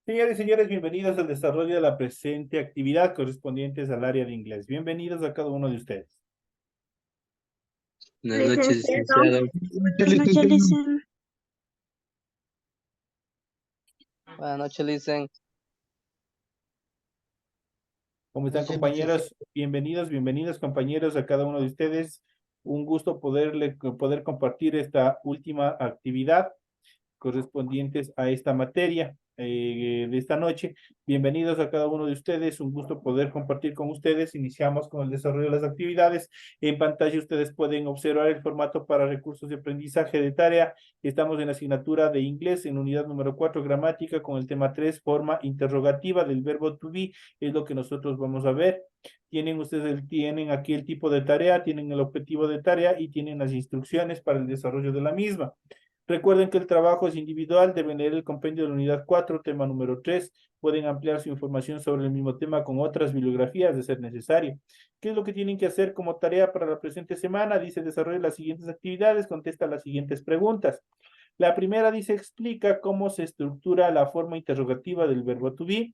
Señores y señores, bienvenidos al desarrollo de la presente actividad correspondientes al área de inglés. Bienvenidos a cada uno de ustedes. Buenas noches, Licenciado, licenciado. buenas noches, licen. Buenas noches, licen. ¿Cómo están, compañeros? Bienvenidos, compañeros, a cada uno de ustedes. Un gusto poder compartir esta última actividad correspondientes a esta materia de esta noche. Bienvenidos a cada uno de ustedes, un gusto poder compartir con ustedes. Iniciamos con el desarrollo de las actividades. En pantalla ustedes pueden observar el formato para recursos de aprendizaje de tarea. Estamos en la asignatura de inglés en unidad número 4, gramática, con el tema 3, forma interrogativa del verbo to be, es lo que nosotros vamos a ver. Tienen aquí el tipo de tarea, tienen el objetivo de tarea y tienen las instrucciones para el desarrollo de la misma. Recuerden que el trabajo es individual, deben leer el compendio de la unidad 4, tema número 3. Pueden ampliar su información sobre el mismo tema con otras bibliografías de ser necesario. ¿Qué es lo que tienen que hacer como tarea para la presente semana? Dice, desarrolla las siguientes actividades, contesta las siguientes preguntas. La primera dice, explica cómo se estructura la forma interrogativa del verbo to be.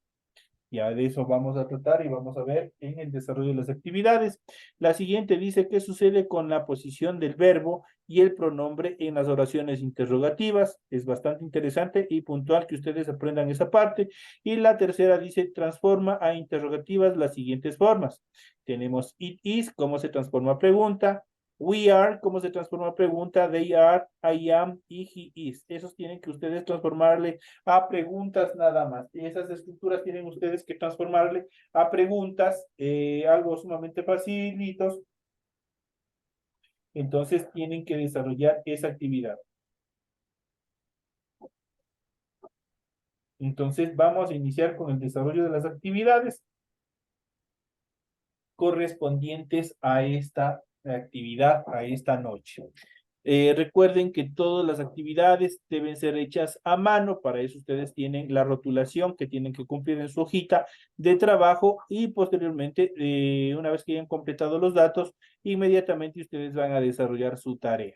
Ya de eso vamos a tratar y vamos a ver en el desarrollo de las actividades. La siguiente dice qué sucede con la posición del verbo y el pronombre en las oraciones interrogativas. Es bastante interesante y puntual que ustedes aprendan esa parte. Y la tercera dice transforma a interrogativas las siguientes formas. Tenemos it is, cómo se transforma a pregunta. We are, cómo se transforma a pregunta. They are, I am y he is. Esos tienen que ustedes transformarle a preguntas nada más. Y esas estructuras tienen ustedes que transformarle a preguntas, algo sumamente facilitos. Entonces tienen que desarrollar esa actividad. Entonces vamos a iniciar con el desarrollo de las actividades correspondientes a esta actividad, a esta noche. Recuerden que todas las actividades deben ser hechas a mano, para eso ustedes tienen la rotulación que tienen que cumplir en su hojita de trabajo y posteriormente, una vez que hayan completado los datos, inmediatamente ustedes van a desarrollar su tarea.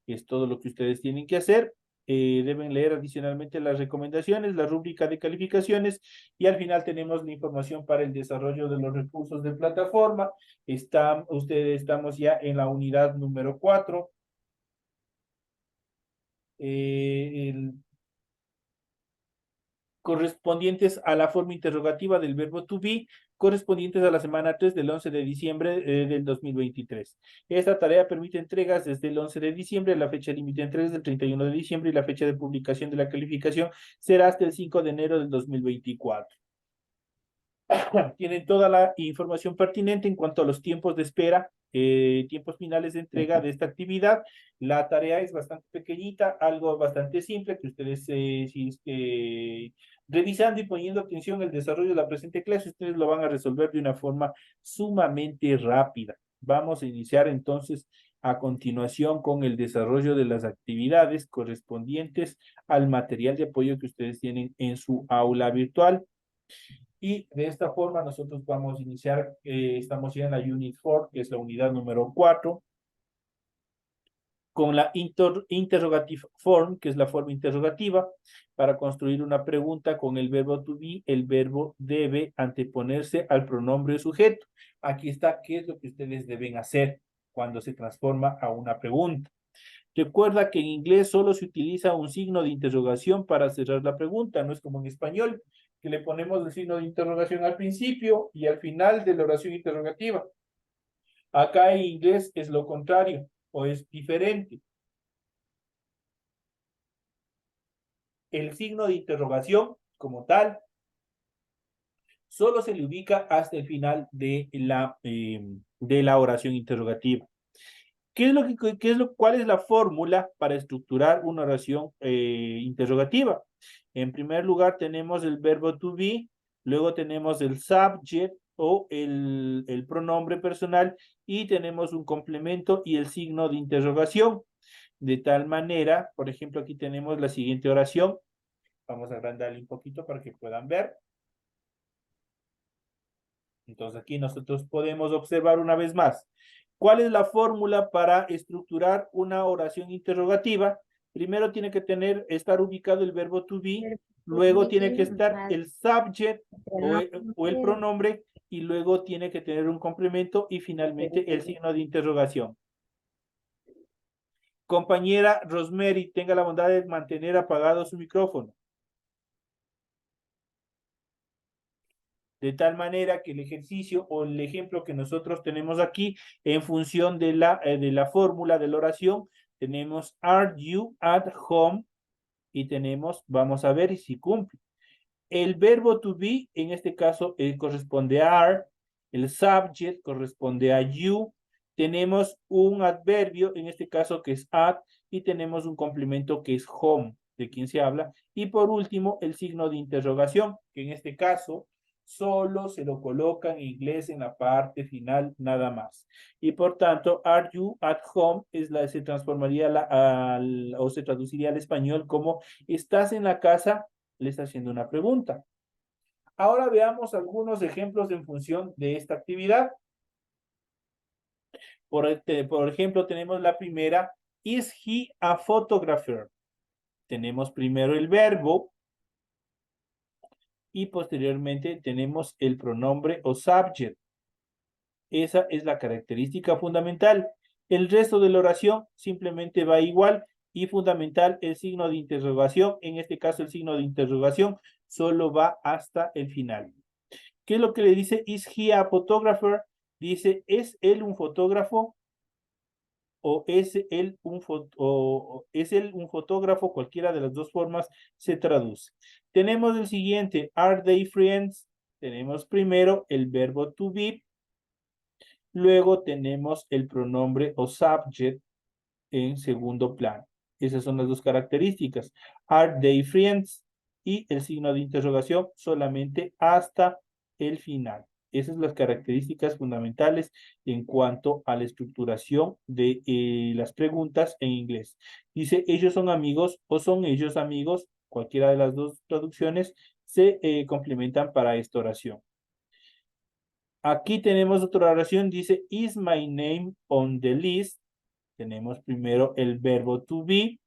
Es todo lo que ustedes tienen que hacer. Deben leer adicionalmente las recomendaciones, la rúbrica de calificaciones y al final tenemos la información para el desarrollo de los recursos de plataforma. Estamos ya en la unidad número 4. El correspondientes a la forma interrogativa del verbo to be, correspondientes a la semana 3 del 11 de diciembre del 2023. Esta tarea permite entregas desde el 11 de diciembre, la fecha límite de entregas del 31 de diciembre y la fecha de publicación de la calificación será hasta el 5 de enero del 2024. Tienen toda la información pertinente en cuanto a los tiempos de espera, tiempos finales de entrega de esta actividad. La tarea es bastante pequeñita, algo bastante simple que ustedes, revisando y poniendo atención al desarrollo de la presente clase, ustedes lo van a resolver de una forma sumamente rápida. Vamos a iniciar entonces a continuación con el desarrollo de las actividades correspondientes al material de apoyo que ustedes tienen en su aula virtual. Y de esta forma nosotros vamos a iniciar, estamos ya en la Unit 4, que es la unidad número 4, con la interrogative form, que es la forma interrogativa, para construir una pregunta con el verbo to be, el verbo debe anteponerse al pronombre sujeto. Aquí está qué es lo que ustedes deben hacer cuando se transforma a una pregunta. Recuerda que en inglés solo se utiliza un signo de interrogación para cerrar la pregunta, no es como en español, que le ponemos el signo de interrogación al principio y al final de la oración interrogativa. Acá en inglés es lo contrario o es diferente. El signo de interrogación, como tal, solo se le ubica hasta el final de la oración interrogativa. ¿Cuál es la fórmula para estructurar una oración interrogativa? En primer lugar tenemos el verbo to be, luego tenemos el subject o el pronombre personal y tenemos un complemento y el signo de interrogación. De tal manera, por ejemplo, aquí tenemos la siguiente oración. Vamos a agrandarle un poquito para que puedan ver. Entonces aquí nosotros podemos observar una vez más. ¿Cuál es la fórmula para estructurar una oración interrogativa? Primero tiene que estar ubicado el verbo to be, luego tiene que estar el subject o el pronombre, y luego tiene que tener un complemento y finalmente el signo de interrogación. Compañera Rosemary, tenga la bondad de mantener apagado su micrófono. De tal manera que el ejercicio o el ejemplo que nosotros tenemos aquí, en función de la fórmula de la oración, tenemos are you at home, y tenemos, vamos a ver si cumple. El verbo to be, en este caso, corresponde a are, el subject corresponde a you, tenemos un adverbio, en este caso que es at, y tenemos un complemento que es home, de quien se habla, y por último, el signo de interrogación, que en este caso solo se lo coloca en inglés en la parte final, nada más. Y por tanto, are you at home se transformaría o se traduciría al español como ¿estás en la casa? Le está haciendo una pregunta. Ahora veamos algunos ejemplos en función de esta actividad. Por ejemplo, tenemos la primera, is he a photographer? Tenemos primero el verbo y posteriormente tenemos el pronombre o subject. Esa es la característica fundamental. El resto de la oración simplemente va igual, y fundamental el signo de interrogación. En este caso el signo de interrogación solo va hasta el final. ¿Qué es lo que le dice? Is he a photographer? Dice, ¿es él un fotógrafo? ¿O es él un fotógrafo? Cualquiera de las dos formas se traduce. Tenemos el siguiente, are they friends? Tenemos primero el verbo to be, luego tenemos el pronombre o subject en segundo plano. Esas son las dos características. Are they friends? Y el signo de interrogación solamente hasta el final. Esas son las características fundamentales en cuanto a la estructuración de las preguntas en inglés. Dice, ¿ellos son amigos o son ellos amigos? Cualquiera de las dos traducciones se complementan para esta oración. Aquí tenemos otra oración, dice, is my name on the list? Tenemos primero el verbo to be,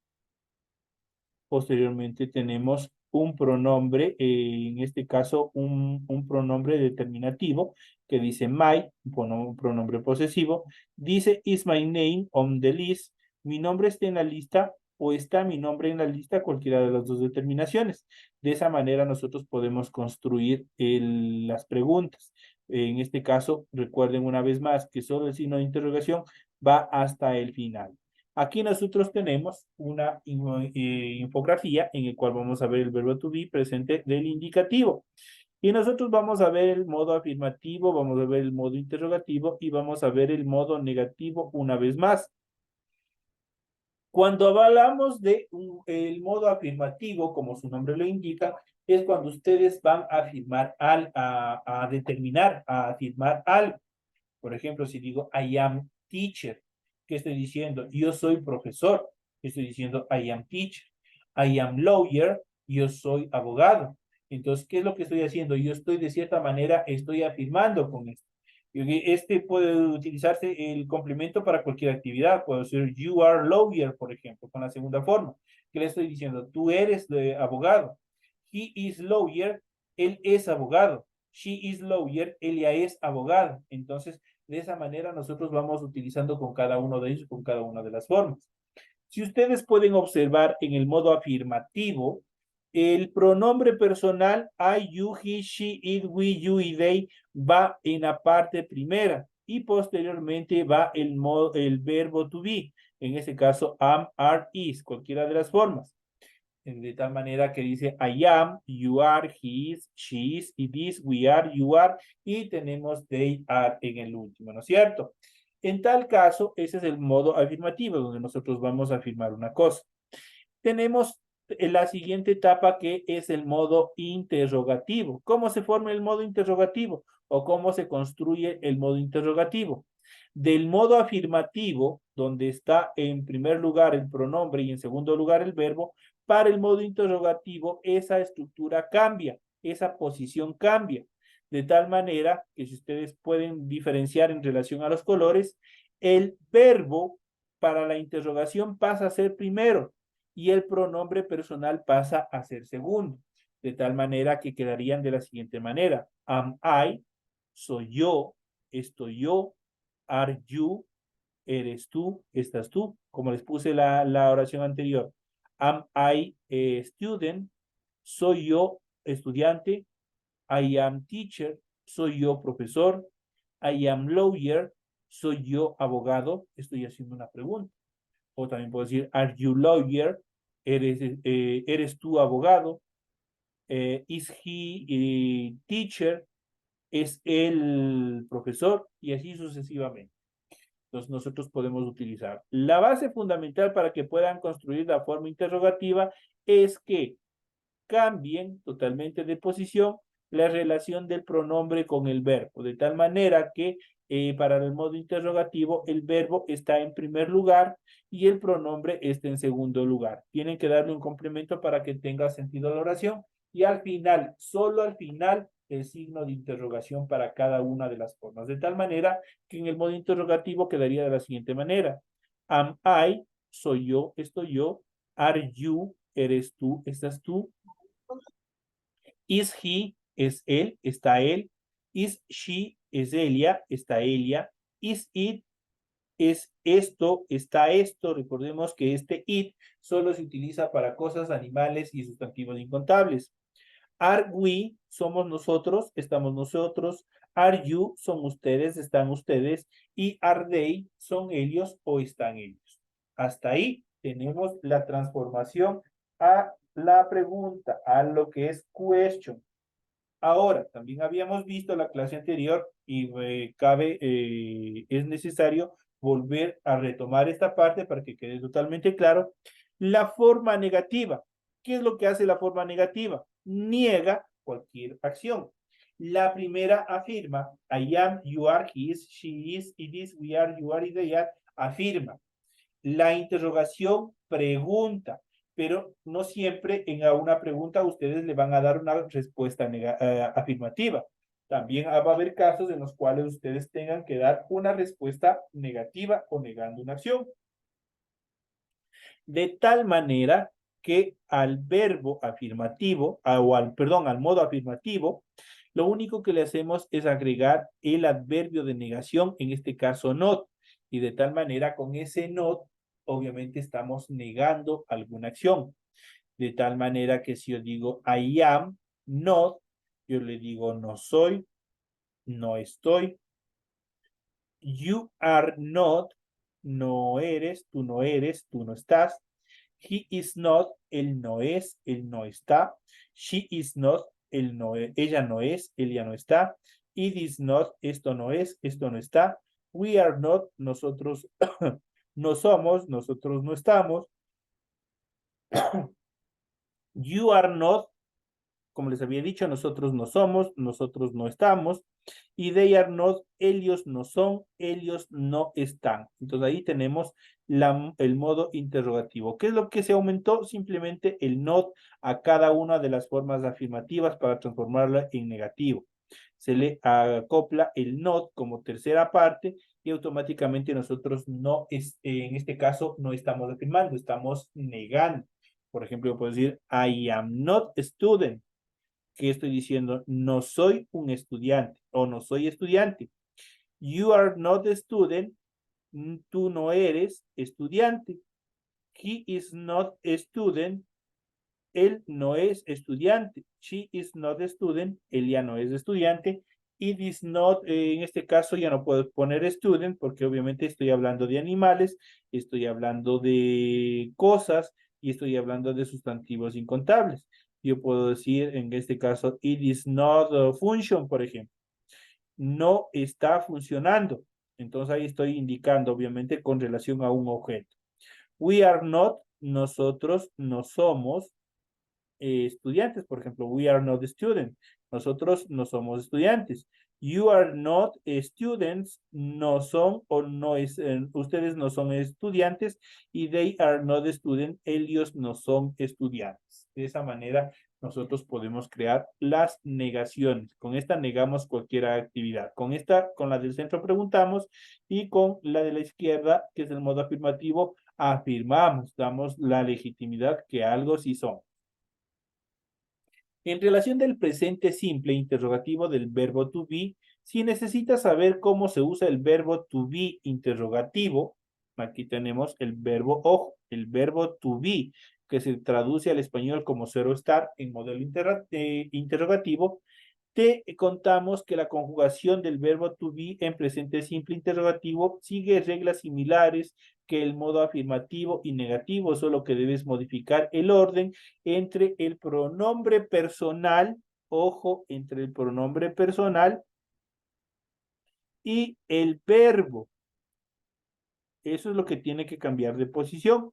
posteriormente tenemos un pronombre, en este caso un pronombre determinativo que dice my, un pronombre posesivo, dice is my name on the list, mi nombre está en la lista o está mi nombre en la lista, cualquiera de las dos determinaciones. De esa manera nosotros podemos construir las preguntas. En este caso, recuerden una vez más que solo el signo de interrogación va hasta el final. Aquí nosotros tenemos una infografía en el cual vamos a ver el verbo to be presente del indicativo. Y nosotros vamos a ver el modo afirmativo, vamos a ver el modo interrogativo y vamos a ver el modo negativo una vez más. Cuando hablamos de el modo afirmativo, como su nombre lo indica, es cuando ustedes van a afirmar a determinar, a afirmar algo. Por ejemplo, si digo I am teacher, ¿qué estoy diciendo? Yo soy profesor. Estoy diciendo I am teacher. I am lawyer, yo soy abogado. Entonces, ¿qué es lo que estoy haciendo? Yo estoy de cierta manera, estoy afirmando con esto. Este puede utilizarse el complemento para cualquier actividad. Puedo decir you are lawyer, por ejemplo, con la segunda forma. ¿Qué le estoy diciendo? Tú eres abogado. He is lawyer, él es abogado. She is lawyer, ella es abogada. Entonces, de esa manera nosotros vamos utilizando con cada uno de ellos, con cada una de las formas. Si ustedes pueden observar en el modo afirmativo, el pronombre personal I, you, he, she, it, we, you y they va en la parte primera y posteriormente va el verbo to be. En este caso, am, are, is, cualquiera de las formas. De tal manera que dice I am, you are, he is, she is, it is, we are, you are, y tenemos they are en el último, ¿no es cierto? En tal caso, ese es el modo afirmativo, donde nosotros vamos a afirmar una cosa. Tenemos la siguiente etapa, que es el modo interrogativo. ¿Cómo se forma el modo interrogativo? ¿O cómo se construye el modo interrogativo? Del modo afirmativo, donde está en primer lugar el pronombre y en segundo lugar el verbo, para el modo interrogativo esa estructura cambia, esa posición cambia, de tal manera que si ustedes pueden diferenciar en relación a los colores, el verbo para la interrogación pasa a ser primero y el pronombre personal pasa a ser segundo, de tal manera que quedarían de la siguiente manera. Am I, soy yo, estoy yo, are you, eres tú, estás tú, como les puse la oración anterior. Am I a student, soy yo estudiante, I am teacher, soy yo profesor, I am lawyer, soy yo abogado, estoy haciendo una pregunta. O también puedo decir, are you lawyer, eres tú abogado, is he teacher, es el profesor, y así sucesivamente. Entonces nosotros podemos utilizar. La base fundamental para que puedan construir la forma interrogativa es que cambien totalmente de posición la relación del pronombre con el verbo, de tal manera que para el modo interrogativo el verbo está en primer lugar y el pronombre está en segundo lugar. Tienen que darle un complemento para que tenga sentido la oración y al final, solo al final, el signo de interrogación para cada una de las formas, de tal manera que en el modo interrogativo quedaría de la siguiente manera. Am I, soy yo, estoy yo. Are you, eres tú, estás tú. Is he, es él, está él. Is she, es ella, está ella. Is it, es esto, está esto. Recordemos que este it solo se utiliza para cosas, animales y sustantivos incontables. Are we, somos nosotros, estamos nosotros. Are you, son ustedes, están ustedes. Y are they, son ellos o están ellos. Hasta ahí tenemos la transformación a la pregunta, a lo que es question. Ahora, también habíamos visto la clase anterior y es necesario volver a retomar esta parte para que quede totalmente claro. La forma negativa. ¿Qué es lo que hace la forma negativa? Niega cualquier acción. La primera afirma, I am, you are, he is, she is, it is, we are, you are, they are, afirma. La interrogación pregunta, pero no siempre en una pregunta ustedes le van a dar una respuesta afirmativa. También va a haber casos en los cuales ustedes tengan que dar una respuesta negativa o negando una acción. De tal manera que al verbo afirmativo, al modo afirmativo, lo único que le hacemos es agregar el adverbio de negación, en este caso not, y de tal manera con ese not, obviamente estamos negando alguna acción. De tal manera que si yo digo I am not, yo le digo no soy, no estoy. You are not, no eres, tú no eres, tú no estás. He is not, él no es, él no está. She is not, ella no es, él ya no está. It is not, esto no es, esto no está. We are not, nosotros no somos, nosotros no estamos. You are not, como les había dicho, nosotros no somos, nosotros no estamos. Y they are not, ellos no son, ellos no están. Entonces ahí tenemos el modo interrogativo. ¿Qué es lo que se aumentó? Simplemente el not a cada una de las formas afirmativas para transformarla en negativo. Se le acopla el not como tercera parte y automáticamente nosotros no, en este caso, no estamos afirmando, estamos negando. Por ejemplo, yo puedo decir, I am not a student. ¿Qué estoy diciendo? No soy un estudiante o no soy estudiante. You are not a student. Tú no eres estudiante. He is not a student. Él no es estudiante. She is not a student. Él ya no es estudiante. It is not, en este caso ya no puedo poner student porque obviamente estoy hablando de animales, estoy hablando de cosas y estoy hablando de sustantivos incontables. Yo puedo decir en este caso, it is not a function, por ejemplo. No está funcionando. Entonces ahí estoy indicando obviamente con relación a un objeto. We are not, nosotros no somos estudiantes, por ejemplo, we are not students, nosotros no somos estudiantes. You are not students, no son o no es, ustedes no son estudiantes y they are not students, ellos no son estudiantes. De esa manera nosotros podemos crear las negaciones. Con esta negamos cualquier actividad. Con esta, con la del centro preguntamos y con la de la izquierda, que es el modo afirmativo, Afirmamos, damos la legitimidad que algo sí son. En relación del presente simple interrogativo del verbo to be, si necesitas saber cómo se usa el verbo to be interrogativo, aquí tenemos el verbo, ojo, el verbo to be, que se traduce al español como ser o estar en modelo interrogativo, te contamos que la conjugación del verbo to be en presente simple interrogativo sigue reglas similares que el modo afirmativo y negativo, solo que debes modificar el orden entre el pronombre personal, ojo, entre el pronombre personal y el verbo. Eso es lo que tiene que cambiar de posición.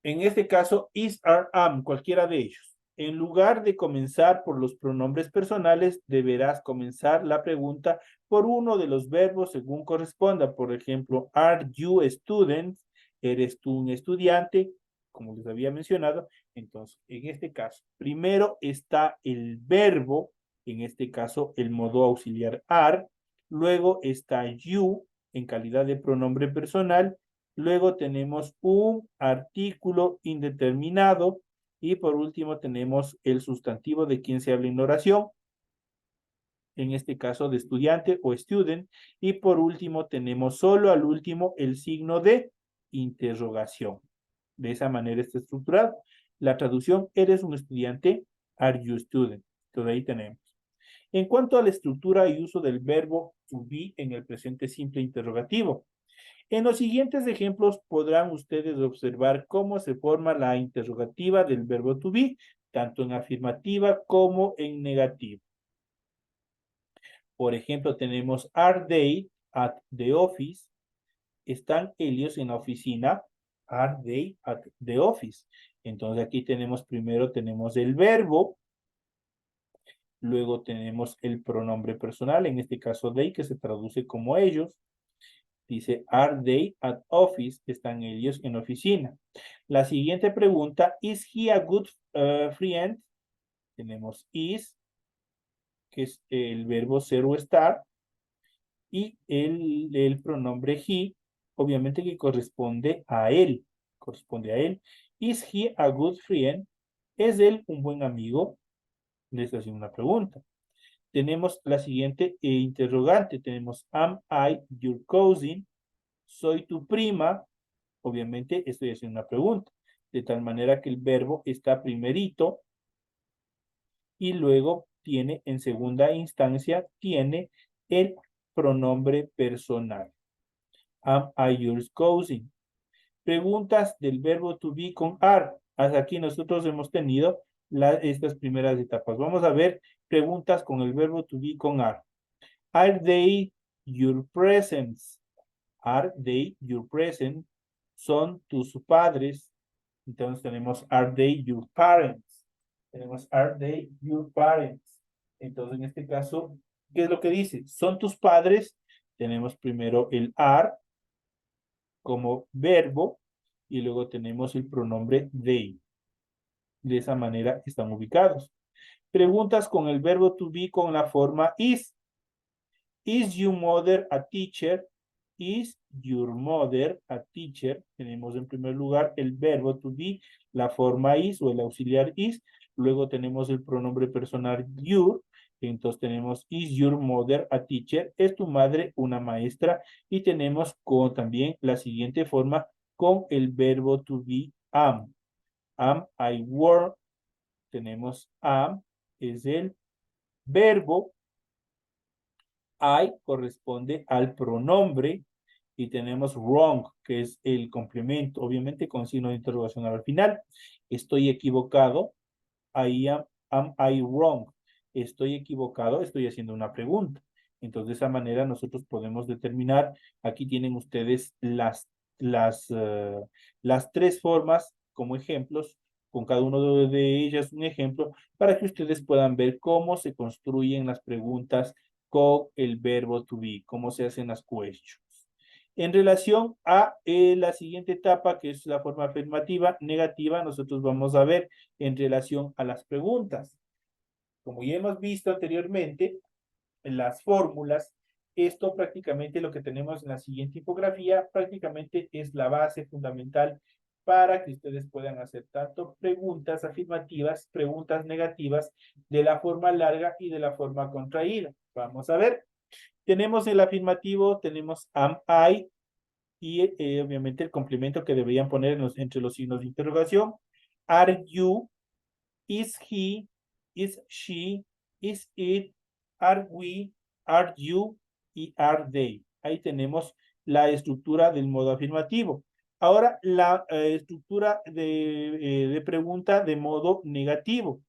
En este caso, is, are, am, cualquiera de ellos. En lugar de comenzar por los pronombres personales, deberás comenzar la pregunta por uno de los verbos según corresponda. Por ejemplo, are you a student? ¿Eres tú un estudiante? Como les había mencionado. Entonces, en este caso, primero está el verbo, en este caso, el modo auxiliar are. Luego está you, en calidad de pronombre personal. Luego tenemos un artículo indeterminado y por último tenemos el sustantivo de quien se habla en oración, en este caso de estudiante o student, y por último tenemos solo al último el signo de interrogación. De esa manera está estructurado. La traducción, ¿eres un estudiante? Are you a student? Entonces ahí tenemos. En cuanto a la estructura y uso del verbo to be en el presente simple interrogativo, en los siguientes ejemplos podrán ustedes observar cómo se forma la interrogativa del verbo to be, tanto en afirmativa como en negativa. Por ejemplo, tenemos are they at the office? ¿Están ellos en la oficina? Are they at the office? Entonces aquí tenemos primero tenemos el verbo, luego tenemos el pronombre personal, en este caso they, que se traduce como ellos. Dice, are they at office? ¿Están ellos en oficina? La siguiente pregunta, is he a good friend? Tenemos is, que es el verbo ser o estar, y el pronombre he, obviamente que corresponde a él. Corresponde a él. Is he a good friend? ¿Es él un buen amigo? Les hace una pregunta. Tenemos la siguiente interrogante. Tenemos, am I your cousin? ¿Soy tu prima? Obviamente estoy haciendo una pregunta, de tal manera que el verbo está primerito y luego tiene en segunda instancia, tiene el pronombre personal. Am I your cousin? Preguntas del verbo to be con are. Hasta aquí nosotros hemos tenido estas primeras etapas. Vamos a ver preguntas con el verbo to be con are. Are they your presents? Are they your present? ¿Son tus padres? Entonces tenemos, are they your parents? Tenemos, are they your parents? Entonces en este caso, ¿qué es lo que dice? ¿Son tus padres? Tenemos primero el are como verbo y luego tenemos el pronombre they. De esa manera están ubicados. Preguntas con el verbo to be con la forma is. Is your mother a teacher? Is your mother a teacher? Tenemos en primer lugar el verbo to be, la forma is o el auxiliar is. Luego tenemos el pronombre personal your. Entonces tenemos is your mother a teacher? ¿Es tu madre una maestra? Y tenemos también la siguiente forma con el verbo to be am. Am I work? Tenemos am, es el verbo. I corresponde al pronombre y tenemos wrong, que es el complemento, obviamente con signo de interrogación al final. Estoy equivocado. Am I wrong? Estoy equivocado, estoy haciendo una pregunta. Entonces, de esa manera nosotros podemos determinar, aquí tienen ustedes las tres formas como ejemplos, con cada uno de ellas un ejemplo, para que ustedes puedan ver cómo se construyen las preguntas con el verbo to be, cómo se hacen las questions. En relación a la siguiente etapa, que es la forma afirmativa, negativa, nosotros vamos a ver en relación a las preguntas. Como ya hemos visto anteriormente, las fórmulas esto prácticamente lo que tenemos en la siguiente infografía, prácticamente es la base fundamental para que ustedes puedan hacer tanto preguntas afirmativas, preguntas negativas, de la forma larga y de la forma contraída. Vamos a ver. Tenemos el afirmativo, tenemos am, I, y obviamente el complemento que deberían poner entre los signos de interrogación. Are you, is he, is she, is it, are we, are you y are they. Ahí tenemos la estructura del modo afirmativo. Ahora la estructura de pregunta de modo negativo.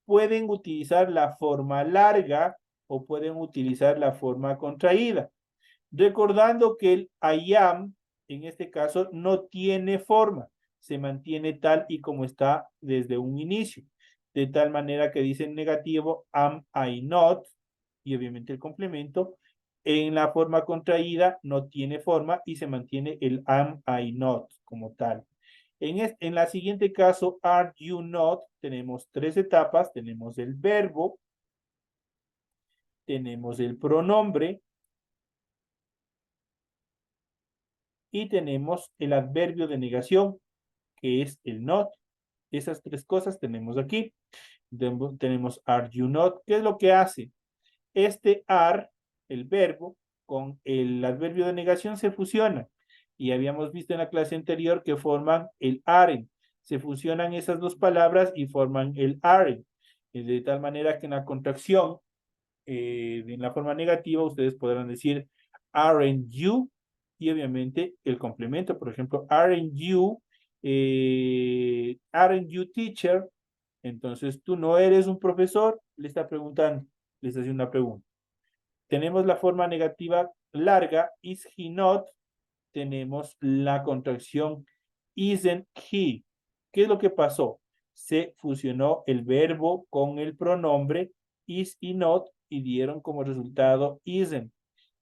Pueden utilizar la forma larga o pueden utilizar la forma contraída. Recordando que el I am, en este caso, no tiene forma, se mantiene tal y como está desde un inicio. De tal manera que dice en negativo, am I not, y obviamente el complemento. En la forma contraída no tiene forma y se mantiene el am I not como tal. En la siguiente caso, are you not, tenemos tres etapas. Tenemos el verbo, tenemos el pronombre y tenemos el adverbio de negación, que es el not. Esas tres cosas tenemos aquí. Tenemos are you not. ¿Qué es lo que hace? Este are, el verbo, con el adverbio de negación se fusionan. Y habíamos visto en la clase anterior que forman el aren. Se fusionan esas dos palabras y forman el aren. De tal manera que en la contracción, en la forma negativa, ustedes podrán decir aren't you, y obviamente el complemento, por ejemplo, aren't you teacher. Entonces, tú no eres un profesor, le está preguntando, le está haciendo una pregunta. Tenemos la forma negativa larga, is he not. Tenemos la contracción isn't he. ¿Qué es lo que pasó? Se fusionó el verbo con el pronombre is y not y dieron como resultado isn't.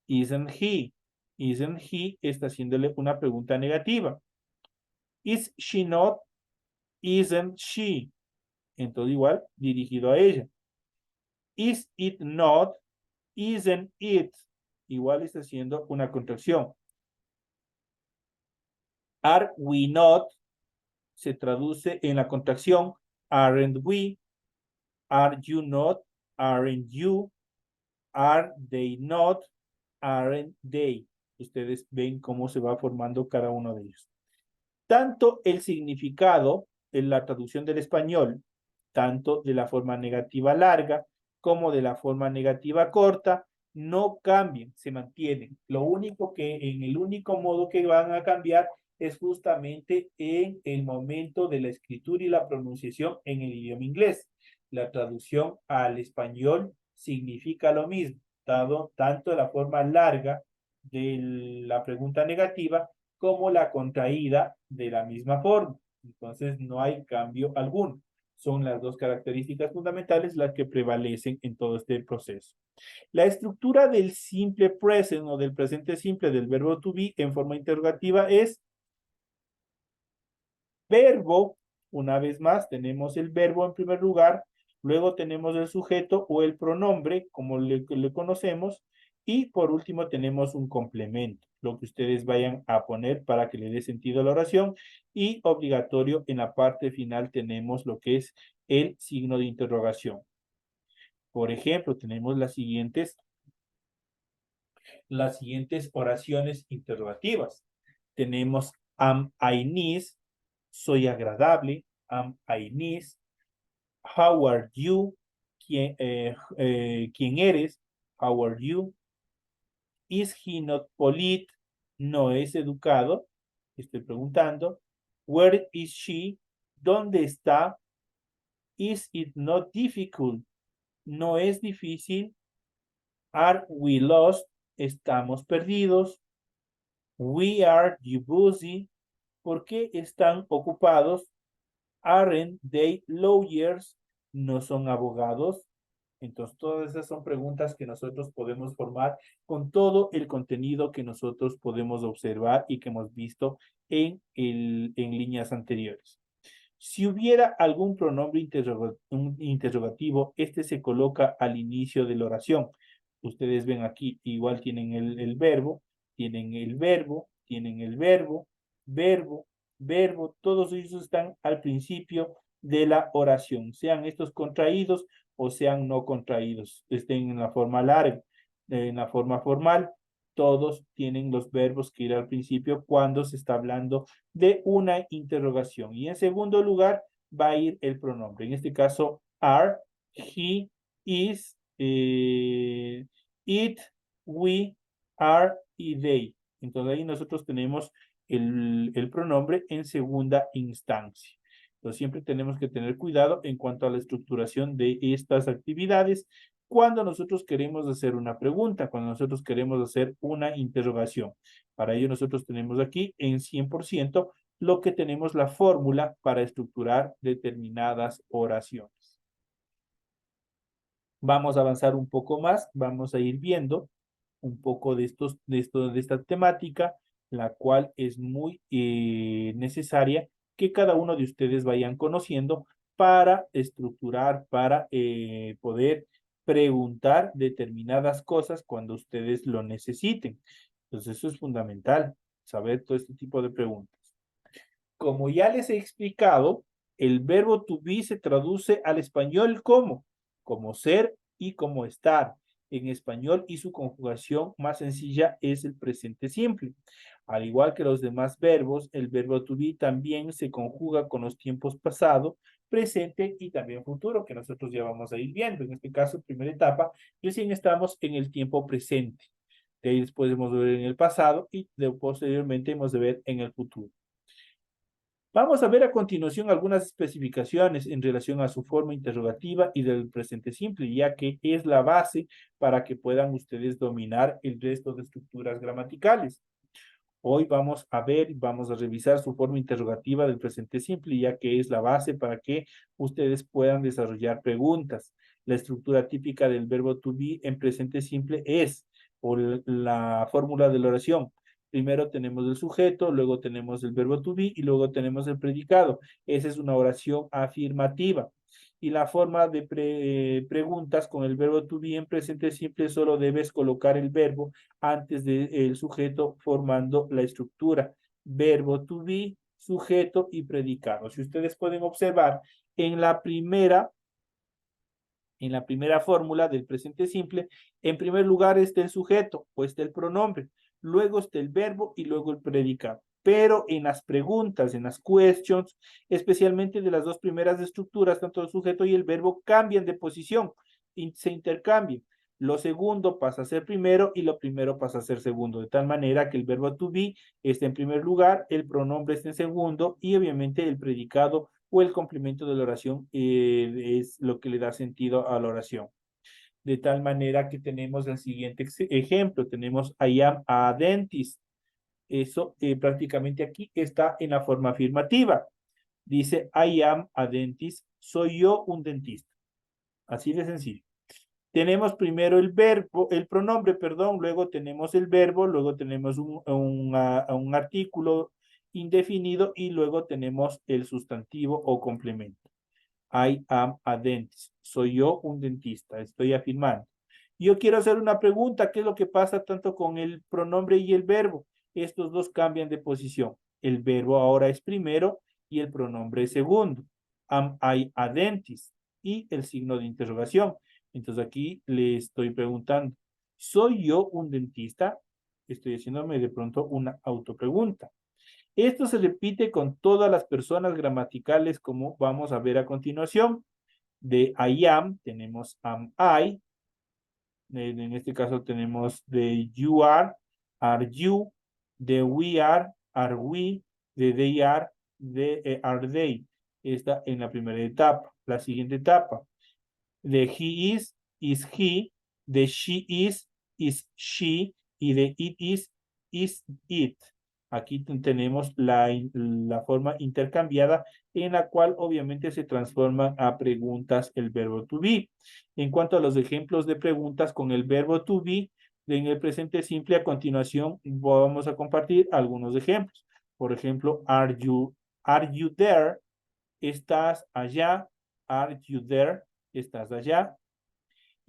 Isn't he. Isn't he está haciéndole una pregunta negativa. Is she not? Isn't she. Entonces igual dirigido a ella. Is it not? Isn't it. Igual está haciendo una contracción. Are we not se traduce en la contracción aren't we, are you not, aren't you, are they not, aren't they. Ustedes ven cómo se va formando cada uno de ellos. Tanto el significado en la traducción del español, tanto de la forma negativa larga como de la forma negativa corta, no cambian, se mantienen. Lo único que, en el único modo que van a cambiar es justamente en el momento de la escritura y la pronunciación en el idioma inglés. La traducción al español significa lo mismo, dado tanto la forma larga de la pregunta negativa como la contraída de la misma forma. Entonces no hay cambio alguno. Son las dos características fundamentales las que prevalecen en todo este proceso. La estructura del simple present o del presente simple del verbo to be en forma interrogativa es verbo. Una vez más, tenemos el verbo en primer lugar, luego tenemos el sujeto o el pronombre, como le conocemos, y por último tenemos un complemento, lo que ustedes vayan a poner para que le dé sentido a la oración, y obligatorio en la parte final tenemos lo que es el signo de interrogación. Por ejemplo, tenemos las siguientes oraciones interrogativas. Tenemos am I nice, soy agradable, am I nice, how are you, ¿quién eres? How are you? Is he not polite? No es educado. Estoy preguntando. Where is she? ¿Dónde está? Is it not difficult? No es difícil. Are we lost? Estamos perdidos. We are you busy. ¿Por qué están ocupados? Aren't they lawyers? ¿No son abogados? Entonces, todas esas son preguntas que nosotros podemos formar con todo el contenido que nosotros podemos observar y que hemos visto en líneas anteriores. Si hubiera algún pronombre interrogativo, este se coloca al inicio de la oración. Ustedes ven aquí, igual tienen el verbo, tienen el verbo, tienen el verbo, verbo, verbo, todos ellos están al principio de la oración, sean estos contraídos o sean no contraídos, estén en la forma larga, en la forma formal, todos tienen los verbos que ir al principio cuando se está hablando de una interrogación. Y en segundo lugar va a ir el pronombre, en este caso are, he, is, it, we, are y they. Entonces ahí nosotros tenemos el pronombre en segunda instancia. Entonces siempre tenemos que tener cuidado en cuanto a la estructuración de estas actividades cuando nosotros queremos hacer una pregunta, cuando nosotros queremos hacer una interrogación. Para ello nosotros tenemos aquí en 100% lo que tenemos la fórmula para estructurar determinadas oraciones. Vamos a avanzar un poco más, vamos a ir viendo un poco de esta temática, la cual es muy necesaria que cada uno de ustedes vayan conociendo para estructurar, para poder preguntar determinadas cosas cuando ustedes lo necesiten. Entonces eso es fundamental, saber todo este tipo de preguntas. Como ya les he explicado, el verbo to be se traduce al español como ser y como estar en español y su conjugación más sencilla es el presente simple. Al igual que los demás verbos, el verbo to be también se conjuga con los tiempos pasado, presente y también futuro, que nosotros ya vamos a ir viendo. En este caso, primera etapa, recién estamos en el tiempo presente. De ahí después hemos de ver en el pasado y posteriormente hemos de ver en el futuro. Vamos a ver a continuación algunas especificaciones en relación a su forma interrogativa y del presente simple, ya que es la base para que puedan ustedes dominar el resto de estructuras gramaticales. Hoy vamos a ver, vamos a revisar su forma interrogativa del presente simple, ya que es la base para que ustedes puedan desarrollar preguntas. La estructura típica del verbo to be en presente simple es, o la fórmula de la oración. Primero tenemos el sujeto, luego tenemos el verbo to be y luego tenemos el predicado. Esa es una oración afirmativa. Y la forma de preguntas con el verbo to be en presente simple solo debes colocar el verbo antes del sujeto formando la estructura. Verbo to be, sujeto y predicado. Si ustedes pueden observar, en la primera fórmula del presente simple, en primer lugar está el sujeto o está el pronombre, luego está el verbo y luego el predicado. Pero en las preguntas, en las questions, especialmente de las dos primeras estructuras, tanto el sujeto y el verbo cambian de posición y se intercambian. Lo segundo pasa a ser primero y lo primero pasa a ser segundo, de tal manera que el verbo to be está en primer lugar, el pronombre está en segundo y obviamente el predicado o el complemento de la oración es lo que le da sentido a la oración. De tal manera que tenemos el siguiente ejemplo, tenemos I am a dentist. Eso prácticamente aquí está en la forma afirmativa. Dice I am a dentist, soy yo un dentista. Así de sencillo. Tenemos primero el verbo, el pronombre, perdón, luego tenemos el verbo, luego tenemos un artículo indefinido y luego tenemos el sustantivo o complemento. I am a dentist. Soy yo un dentista, estoy afirmando. Yo quiero hacer una pregunta, ¿qué es lo que pasa tanto con el pronombre y el verbo? Estos dos cambian de posición. El verbo ahora es primero y el pronombre es segundo. Am I a dentist? Y el signo de interrogación. Entonces aquí le estoy preguntando, ¿soy yo un dentista? Estoy haciéndome de pronto una autopregunta. Esto se repite con todas las personas gramaticales como vamos a ver a continuación. De I am tenemos am I. En este caso tenemos de you are you. De we are we. De they are they. Esta en la primera etapa. La siguiente etapa. De he is he. De she is she. Y de it is it. Aquí tenemos la forma intercambiada en la cual obviamente se transforma a preguntas el verbo to be. En cuanto a los ejemplos de preguntas con el verbo to be, en el presente simple a continuación vamos a compartir algunos ejemplos. Por ejemplo, are you there? ¿Estás allá? Are you there? ¿Estás allá?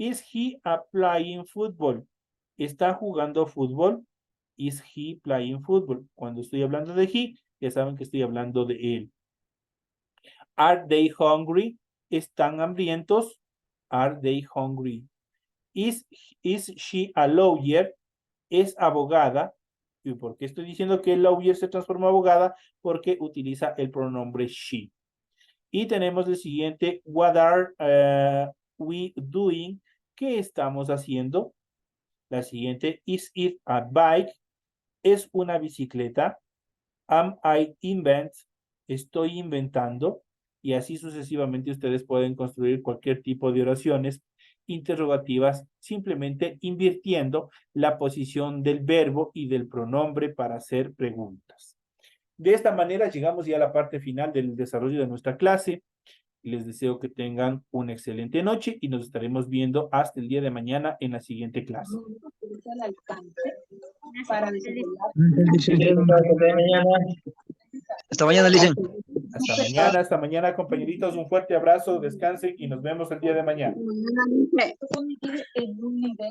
Is he playing football? ¿Está jugando fútbol? Is he playing football? Cuando estoy hablando de he, ya saben que estoy hablando de él. Are they hungry? ¿Están hambrientos? Are they hungry? Is she a lawyer? ¿Es abogada? ¿Y por qué estoy diciendo que lawyer se transforma en abogada? Porque utiliza el pronombre she. Y tenemos el siguiente, what are we doing? ¿Qué estamos haciendo? La siguiente, is it a bike? ¿Es una bicicleta? Am I invent? ¿Estoy inventando? Y así sucesivamente ustedes pueden construir cualquier tipo de oraciones interrogativas simplemente invirtiendo la posición del verbo y del pronombre para hacer preguntas. De esta manera llegamos ya a la parte final del desarrollo de nuestra clase. Les deseo que tengan una excelente noche y nos estaremos viendo hasta el día de mañana en la siguiente clase. Hasta mañana, Licen. Hasta mañana, compañeritos. Un fuerte abrazo, descansen y nos vemos el día de mañana.